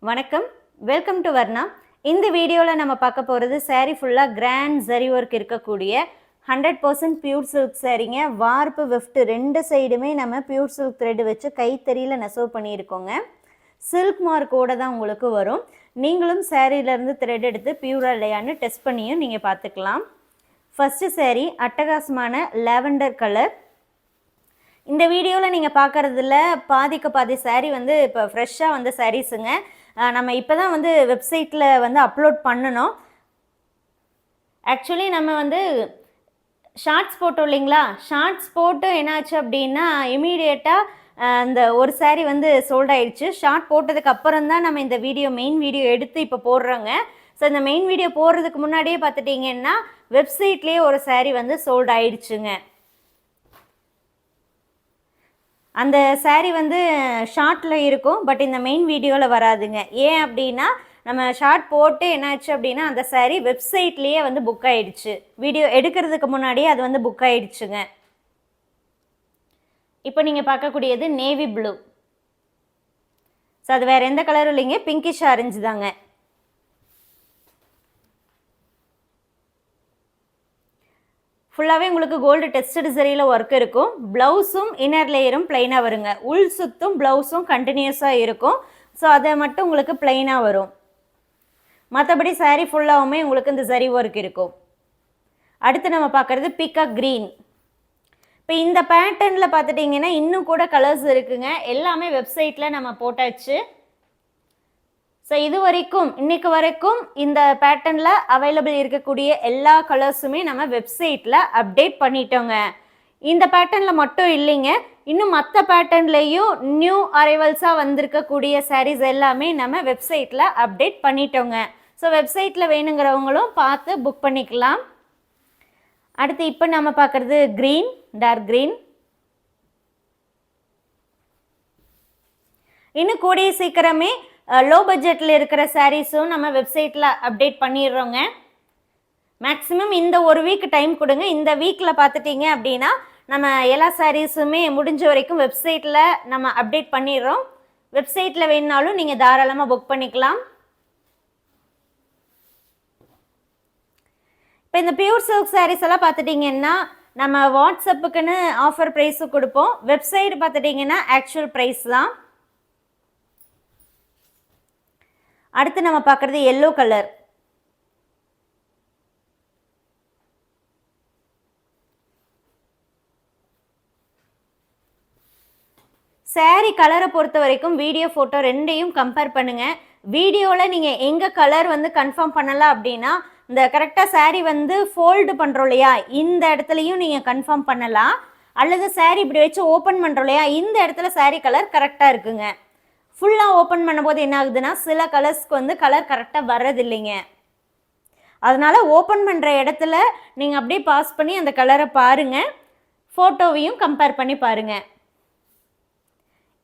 வணக்கம், welcome to Varna. இந்த வீடியோவில் நம்ம பார்க்க போகிறது saree ஃபுல்லாக கிராண்ட் ஜரி ஒர்க் இருக்கக்கூடிய 100% பியூர் சில்க் சாரீங்க. வார்ப்பு வெஃப்ட் ரெண்டு சைடுமே நம்ம பியூர் சில்க் த்ரெட் வச்சு கைத்தறியில் நெசவு பண்ணியிருக்கோங்க. சில்க் மார்க்கோடு தான் உங்களுக்கு வரும். நீங்களும் சாரீலேருந்து த்ரெட் எடுத்து பியூரா இல்லையான்னு டெஸ்ட் பண்ணியும் நீங்கள் பார்த்துக்கலாம். ஃபஸ்ட்டு saree அட்டகாசமான லாவெண்டர் கலர். இந்த வீடியோவில் நீங்கள் பார்க்குறதுல பாதிக்கு பாதி saree வந்து இப்போ ஃப்ரெஷ்ஷாக வந்த சாரீஸுங்க. நம்ம இப்போ தான் வந்து வெப்சைட்டில் வந்து அப்லோட் பண்ணணும். ஆக்சுவலி நம்ம வந்து ஷார்ட்ஸ் போட்டோம் இல்லைங்களா, ஷார்ட்ஸ் போட்டு என்னாச்சு அப்படின்னா இமீடியட்டாக அந்த ஒரு saree வந்து சோல்ட் ஆயிடுச்சு. ஷார்ட் போட்டதுக்கு அப்புறம் தான் நம்ம இந்த மெயின் வீடியோ எடுத்து இப்போ போடுறோங்க. ஸோ இந்த மெயின் வீடியோ போடுறதுக்கு முன்னாடியே பார்த்துட்டிங்கன்னா வெப்சைட்லேயே ஒரு saree வந்து சோல்ட் ஆயிடுச்சுங்க. அந்த saree வந்து ஷார்ட்டில் இருக்கும், பட் இந்த மெயின் வீடியோவில் வராதுங்க. ஏன் அப்படின்னா நம்ம ஷார்ட் போட்டு என்னாச்சு அப்படின்னா அந்த saree வெப்சைட்லேயே வந்து புக் ஆகிடுச்சு. வீடியோ எடுக்கிறதுக்கு முன்னாடியே அது வந்து புக் ஆகிடுச்சுங்க. இப்போ நீங்கள் பார்க்கக்கூடியது நேவி ப்ளூ. ஸோ அது வேறு எந்த கலரும் இல்லைங்க, பிங்கிஷ் ஆரஞ்சு தாங்க. ஃபுல்லாகவே உங்களுக்கு கோல்டு டெஸ்டட் சரியில் ஒர்க் இருக்கும். ப்ளவுஸும் இன்னர் லேயரும் பிளைனாக வருங்க. உள் சுத்தும் ப்ளவுஸும் கண்டினியூஸாக இருக்கும். ஸோ அதை மட்டும் உங்களுக்கு பிளைனாக வரும். மற்றபடி saree ஃபுல்லாகவுமே உங்களுக்கு இந்த சரி ஒர்க் இருக்கும். அடுத்து நம்ம பார்க்குறது பீகாக் க்ரீன். இப்போ இந்த பேட்டர்னில் பார்த்துட்டிங்கன்னா இன்னும் கூட கலர்ஸ் இருக்குங்க. எல்லாமே வெப்சைட்டில் நம்ம போட்டாச்சு. ஸோ இது வரைக்கும் இன்னைக்கு வரைக்கும் இந்த பேட்டர்னில் அவைலபிள் இருக்கக்கூடிய எல்லா கலர்ஸுமே நம்ம வெப்சைட்டில் அப்டேட் பண்ணிட்டோங்க. இந்த பேட்டர்னில் மட்டும் இல்லைங்க, இன்னும் மற்ற பேட்டர்ன்லேயும் நியூ அரைவல்ஸாக வந்திருக்கக்கூடிய சாரீஸ் எல்லாமே நம்ம வெப்சைட்டில் அப்டேட் பண்ணிட்டோங்க. ஸோ வெப்சைட்டில் வேணுங்கிறவங்களும் பார்த்து புக் பண்ணிக்கலாம். அடுத்து இப்போ நம்ம பார்க்குறது க்ரீன், டார்க் க்ரீன். இன்னும் கூடிய சீக்கிரமே லோ பட்ஜெட்டில் இருக்கிற சாரீஸும் நம்ம வெப்சைட்டில் அப்டேட் பண்ணிடுறோங்க. மேக்ஸிமம் இந்த ஒரு வீக் டைம் கொடுங்க. இந்த வீக்கில் பார்த்துட்டிங்க அப்படின்னா நம்ம எல்லா சாரீஸுமே முடிஞ்ச வரைக்கும் வெப்சைட்டில் நம்ம அப்டேட் பண்ணிடுறோம். வெப்சைட்டில் வேணுனாலும் நீங்கள் தாராளமாக புக் பண்ணிக்கலாம். இப்போ இந்த பியூர் சில்க் சாரீஸ் எல்லாம் பார்த்துட்டிங்கன்னா நம்ம வாட்ஸ்அப்புக்குன்னு ஆஃபர் ப்ரைஸு கொடுப்போம். வெப்சைட் பார்த்துட்டிங்கன்னா ஆக்சுவல் ப்ரைஸ் தான். அடுத்து நம்ம பார்க்குறது எல்லோ கலர். saree கலரை பொறுத்த வரைக்கும் வீடியோ ஃபோட்டோ ரெண்டையும் கம்பேர் பண்ணுங்கள். வீடியோவில் நீங்கள் எங்கே கலர் வந்து கன்ஃபார்ம் பண்ணலாம் அப்படின்னா இந்த கரெக்டாக saree வந்து ஃபோல்டு பண்ணுறோம் இல்லையா, இந்த இடத்துலையும் நீங்கள் கன்ஃபார்ம் பண்ணலாம். அல்லது saree இப்படி வச்சு ஓப்பன் பண்ணுறோம் இல்லையா, இந்த இடத்துல saree கலர் கரெக்டாக இருக்குங்க. ஃபுல்லாக ஓப்பன் பண்ணும்போது என்ன ஆகுதுன்னா சில கலர்ஸ்க்கு வந்து கலர் கரெக்டாக வர்றதில்லைங்க. அதனால் ஓப்பன் பண்ணுற இடத்துல நீங்கள் அப்படியே பாஸ் பண்ணி அந்த கலரை பாருங்கள், ஃபோட்டோவையும் கம்பேர் பண்ணி பாருங்கள்.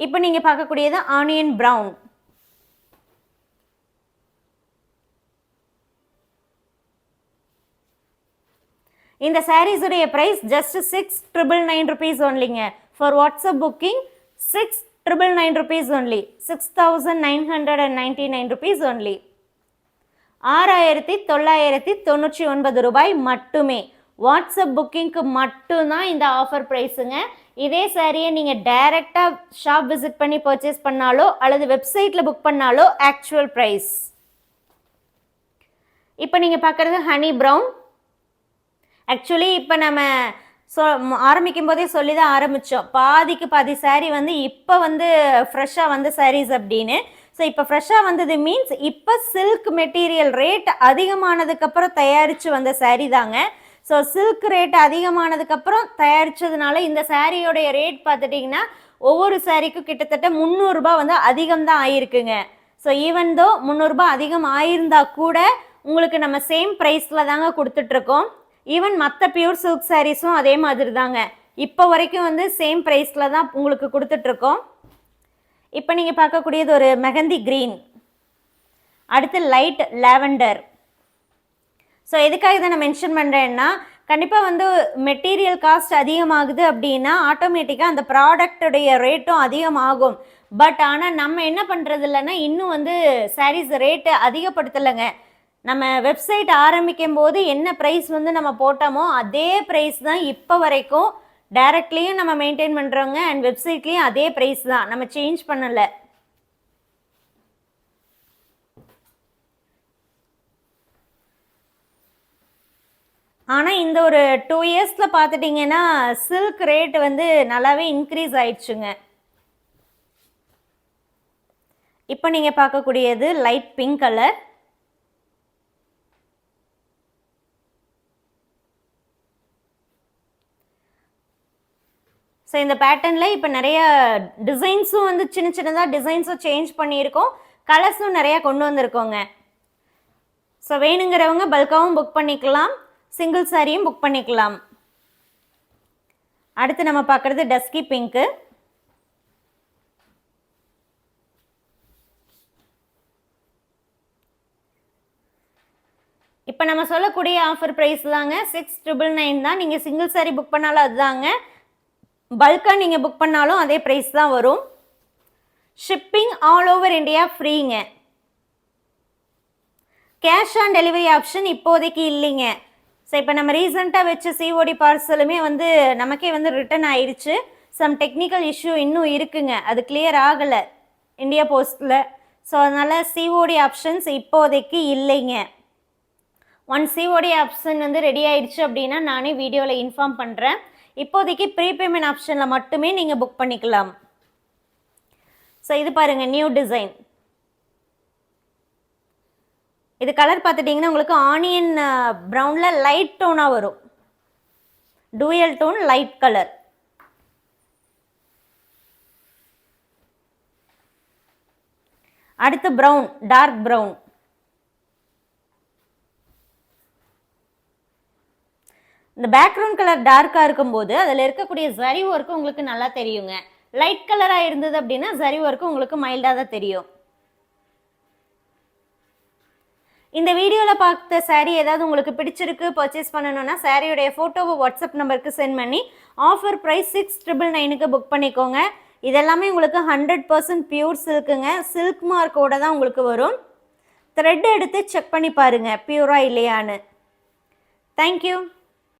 இப்போ நீங்கள் பார்க்கக்கூடியது ஆனியன் ப்ரௌன். இந்த சாரீஸுடைய ப்ரைஸ் ஜஸ்ட் 6,999 rupees ஒன்லிங்க. For WhatsApp booking 6,999 rupees only. 6,999 rupees only. 6,999 ரூபாய் மட்டுமே. வாட்ஸ்அப் புக்கிங்க்கு மட்டும்தான் இந்த ஆஃபர் ப்ரைஸுங்க. இதே சாரியை நீங்கள் டைரெக்டாக ஷாப் விசிட் பண்ணி பர்ச்சேஸ் பண்ணாலோ அல்லது வெப்சைட்டில் புக் பண்ணாலோ ஆக்சுவல் ப்ரைஸ். இப்போ நீங்கள் பார்க்குறது ஹனி ப்ரௌன். ஆக்சுவலி இப்போ நம்ம ஆரம்பிக்கும் போதே சொல்லி தான் ஆரம்பித்தோம், பாதிக்கு பாதி saree வந்து இப்போ வந்து ஃப்ரெஷ்ஷாக வந்த sarees அப்படின்னு. ஸோ இப்போ ஃப்ரெஷ்ஷாக வந்தது மீன்ஸ் இப்போ சில்க் மெட்டீரியல் ரேட் அதிகமானதுக்கப்புறம் தயாரித்து வந்த saree தாங்க. ஸோ சில்க் ரேட் அதிகமானதுக்கப்புறம் தயாரித்ததுனால இந்த சாரியோடைய ரேட் பார்த்துட்டிங்கன்னா ஒவ்வொரு சாரிக்கும் கிட்டத்தட்ட 300 ரூபாய் வந்து அதிகம்தான் ஆயிருக்குங்க. ஸோ ஈவன் தோ 300 ரூபாய் அதிகம் ஆயிருந்தா கூட உங்களுக்கு நம்ம சேம் ப்ரைஸில் தாங்க கொடுத்துட்ருக்கோம். ஈவன் மற்ற பியூர் சில்க் சாரீஸும் அதே மாதிரி தாங்க இப்போ வரைக்கும் வந்து சேம் ப்ரைஸில் தான் உங்களுக்கு கொடுத்துட்ருக்கோம். இப்போ நீங்கள் பார்க்கக்கூடியது ஒரு மெஹந்தி க்ரீன். அடுத்து லைட் லாவெண்டர். ஸோ எதுக்காக இதை நான் மென்ஷன் பண்ணுறேன்னா கண்டிப்பாக வந்து மெட்டீரியல் காஸ்ட் அதிகமாகுது அப்படின்னா ஆட்டோமேட்டிக்காக அந்த ப்ராடக்டுடைய ரேட்டும் அதிகமாகும். பட் ஆனால் நம்ம என்ன பண்ணுறது இல்லைன்னா இன்னும் வந்து சாரீஸ் ரேட்டு அதிகப்படுத்தலைங்க. நம்ம வெப்சைட் ஆரம்பிக்கும் போது என்ன ப்ரைஸ் வந்து நம்ம போட்டோமோ அதே ப்ரைஸ் தான் இப்போ வரைக்கும் டைரக்ட்லேயும் நம்ம மெயின்டைன் பண்ணுறோங்க. அண்ட் வெப்சைட்லேயும் அதே ப்ரைஸ் தான், நம்ம சேஞ்ச் பண்ணலை. ஆனால் இந்த ஒரு 2 இயர்ஸில் பார்த்துட்டிங்கன்னா சில்க் ரேட் வந்து நல்லாவே இன்க்ரீஸ் ஆயிடுச்சுங்க. இப்போ நீங்கள் பார்க்கக்கூடியது லைட் பிங்க் கலர். ஸோ இந்த பேட்டர்னில் இப்போ நிறைய டிசைன்ஸும் வந்து சின்ன சின்னதாக டிசைன்ஸும் சேஞ்ச் பண்ணியிருக்கோம், கலர்ஸும் நிறையா கொண்டு வந்திருக்கோங்க. ஸோ வேணுங்கிறவங்க பல்காகவும் புக் பண்ணிக்கலாம், சிங்கிள் சாரியும் புக் பண்ணிக்கலாம். அடுத்து நம்ம பார்க்குறது டஸ்கி பிங்க்கு. இப்போ நம்ம சொல்லக்கூடிய ஆஃபர் ப்ரைஸ் தாங்க 6,999 தான். நீங்கள் சிங்கிள் சாரி புக் பண்ணாலும் அதுதாங்க, பல்காக நீங்கள் புக் பண்ணாலும் அதே ப்ரைஸ் தான் வரும். ஷிப்பிங் ஆல் ஓவர் இந்தியா ஃப்ரீங்க. கேஷ் ஆன் டெலிவரி ஆப்ஷன் இப்போதைக்கு இல்லைங்க. ஸோ இப்போ நம்ம ரீசெண்டாக வச்ச சிஓடி பார்சலுமே வந்து நமக்கே வந்து ரிட்டர்ன் ஆயிடுச்சு. சம் டெக்னிக்கல் இஷ்யூ இன்னும் இருக்குங்க, அது கிளியர் ஆகலை இந்தியா போஸ்ட்டில். ஸோ அதனால் சிஓடி ஆப்ஷன்ஸ் இப்போதைக்கு இல்லைங்க. ஒன் சிஓடி ஆப்ஷன் வந்து ரெடி ஆயிடுச்சு அப்படின்னா நானே வீடியோவில் இன்ஃபார்ம் பண்ணுறேன். இப்போதைக்கு ப்ரீபேமெண்ட் ஆப்ஷனில் மட்டுமே நீங்கள் புக் பண்ணிக்கலாம். ஸோ இது பாருங்கள், நியூ டிசைன். இது கலர் பார்த்துட்டிங்கன்னா உங்களுக்கு ஆனியன் ப்ரௌனில் லைட் டோனாக வரும், டூயல் டோன் லைட் கலர். அடுத்து ப்ரௌன், டார்க் ப்ரௌன். இந்த பேக்ரவுண்ட் கலர் டார்க்காக இருக்கும்போது அதில் இருக்கக்கூடிய ஜரி ஒர்க்கு உங்களுக்கு நல்லா தெரியுங்க. லைட் கலராக இருந்தது அப்படின்னா ஜரி ஒர்க்கு உங்களுக்கு மைல்டாக தான் தெரியும். இந்த வீடியோவில் பார்த்த சாரீ ஏதாவது உங்களுக்கு பிடிச்சிருக்கு, பர்ச்சேஸ் பண்ணணும்னா சாரியுடைய ஃபோட்டோவை வாட்ஸ்அப் நம்பருக்கு சென்ட் பண்ணி ஆஃபர் ப்ரைஸ் 6,999க்கு புக் பண்ணிக்கோங்க. இதெல்லாமே உங்களுக்கு 100% பியூர் சில்க்குங்க. சில்க் மார்க்கோட தான் உங்களுக்கு வரும். த்ரெட் எடுத்து செக் பண்ணி பாருங்கள் பியூரா இல்லையான்னு. தேங்க்யூ.